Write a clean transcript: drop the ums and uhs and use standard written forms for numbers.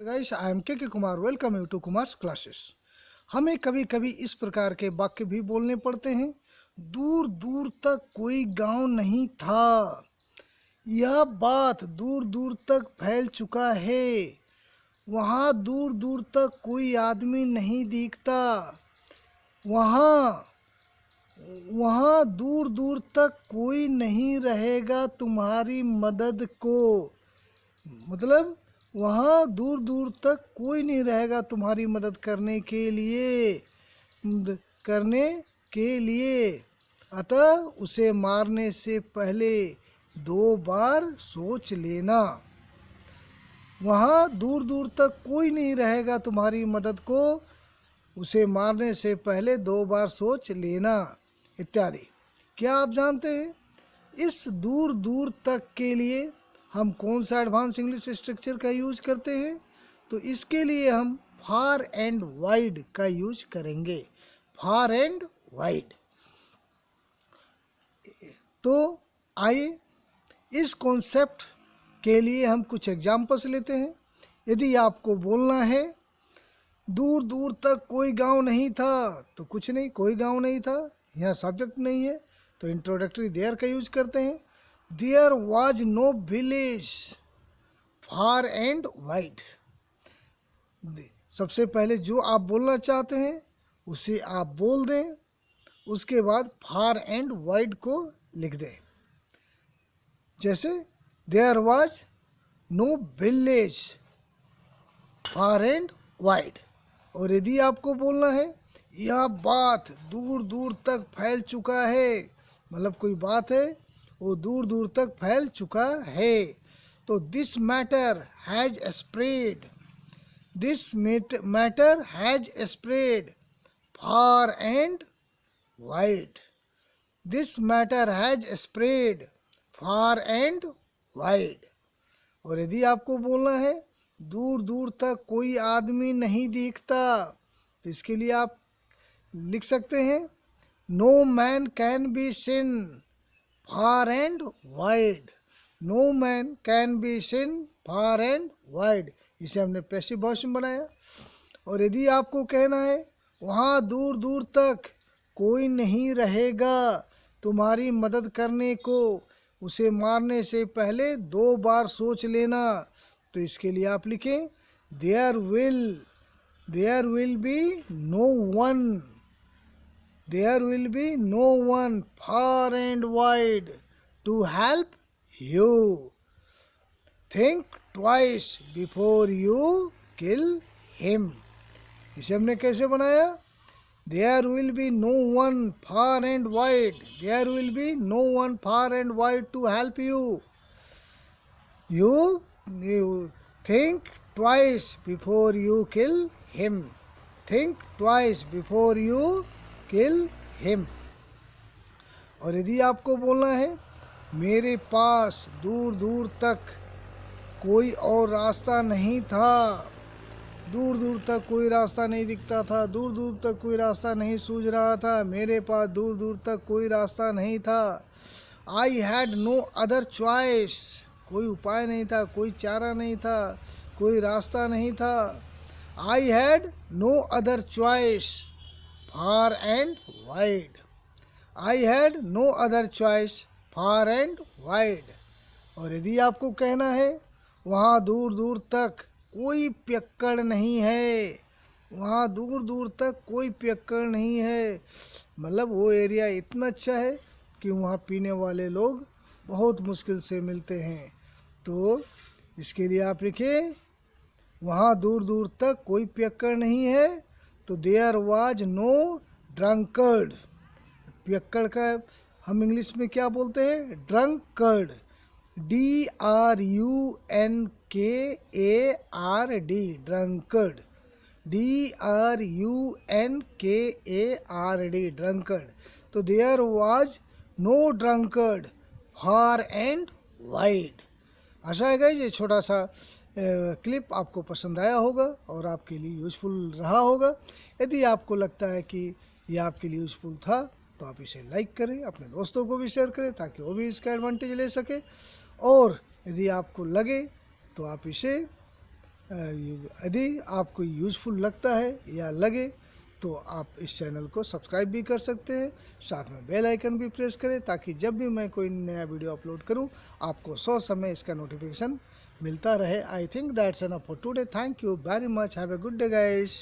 Guys, I am K Kumar. Welcome you to Kumar's classes. हमें कभी कभी इस प्रकार के वाक्य भी बोलने पड़ते हैं। दूर दूर तक कोई गांव नहीं था, यह बात दूर दूर तक फैल चुका है। वहाँ दूर दूर तक कोई आदमी नहीं दिखता, वहाँ वहाँ दूर दूर तक कोई नहीं रहेगा तुम्हारी मदद को। मतलब वहाँ दूर दूर तक कोई नहीं रहेगा तुम्हारी मदद करने के लिए, करने के लिए। अतः उसे मारने से पहले 2 बार सोच लेना। वहाँ दूर दूर तक कोई नहीं रहेगा तुम्हारी मदद को, उसे मारने से पहले 2 बार सोच लेना इत्यादि। क्या आप जानते हैं इस दूर दूर तक के लिए हम कौन सा एडवांस इंग्लिश स्ट्रक्चर का यूज करते हैं? तो इसके लिए हम फार एंड वाइड का यूज करेंगे। फार एंड वाइड। तो आइए इस कॉन्सेप्ट के लिए हम कुछ एग्जाम्पल्स लेते हैं। यदि आपको बोलना है दूर दूर तक कोई गांव नहीं था, तो कुछ नहीं, कोई गांव नहीं था, यहाँ सब्जेक्ट नहीं है, तो इंट्रोडक्टरी देयर का यूज करते हैं। There was no village, far and wide. सबसे पहले जो आप बोलना चाहते हैं उसे आप बोल दें, उसके बाद फार एंड वाइड को लिख दें। जैसे there was no village, far and wide. और यदि आपको बोलना है यह बात दूर दूर तक फैल चुका है, मतलब कोई बात है वो दूर दूर तक फैल चुका है, तो this matter has spread, this matter has spread far and wide. This matter has spread far and wide. और यदि आपको बोलना है दूर दूर तक कोई आदमी नहीं दिखता, तो इसके लिए आप लिख सकते हैं no man can be seen far and wide. No man can be seen far and wide. इसे हमने पैसिव वॉइस में बनाया। और यदि आपको कहना है वहाँ दूर दूर तक कोई नहीं रहेगा तुम्हारी मदद करने को, उसे मारने से पहले 2 बार सोच लेना, तो इसके लिए आप लिखें there will be no one, there will be no one far and wide to help you. Think twice before you kill him. इसे हमने कैसे बनाया? There will be no one far and wide, there will be no one far and wide to help you. You think twice before you kill him. Think twice before you kill him. और यदि आपको बोलना है मेरे पास दूर दूर तक कोई और रास्ता नहीं था, दूर दूर तक कोई रास्ता नहीं दिखता था, दूर दूर तक कोई रास्ता नहीं सूझ रहा था, मेरे पास दूर दूर तक कोई रास्ता नहीं था। I had no other choice, कोई उपाय नहीं था, कोई चारा नहीं था, कोई रास्ता नहीं था। I had no other choice far and wide. I had no other choice far and wide. और यदि आपको कहना है वहाँ दूर दूर तक कोई पियक्कड़ नहीं है, वहाँ दूर दूर तक कोई पियक्कड़ नहीं है, मतलब वो एरिया इतना अच्छा है कि वहाँ पीने वाले लोग बहुत मुश्किल से मिलते हैं, तो इसके लिए आप लिखें वहाँ दूर दूर तक कोई पियक्कड़ नहीं है, तो देयर वाज नो ड्रंकर्ड। पियक्कड़ का हम इंग्लिश में क्या बोलते हैं? Drunkard. DRUNKARD, drunkard. DRUNKARD, drunkard. तो there was no drunkard far and wide. आशा है गाइस ये छोटा सा क्लिप आपको पसंद आया होगा और आपके लिए यूज़फुल रहा होगा। यदि आपको लगता है कि ये आपके लिए यूज़फुल था तो आप इसे लाइक करें, अपने दोस्तों को भी शेयर करें ताकि वो भी इसका एडवांटेज ले सके। और यदि आपको लगे तो आप इसे यदि आपको यूज़फुल लगता है या लगे तो आप इस चैनल को सब्सक्राइब भी कर सकते हैं, साथ में बेल आइकन भी प्रेस करें ताकि जब भी मैं कोई नया वीडियो अपलोड करूं आपको समय इसका नोटिफिकेशन मिलता रहे। I think that's enough for today. Thank you very much. Have a good day guys.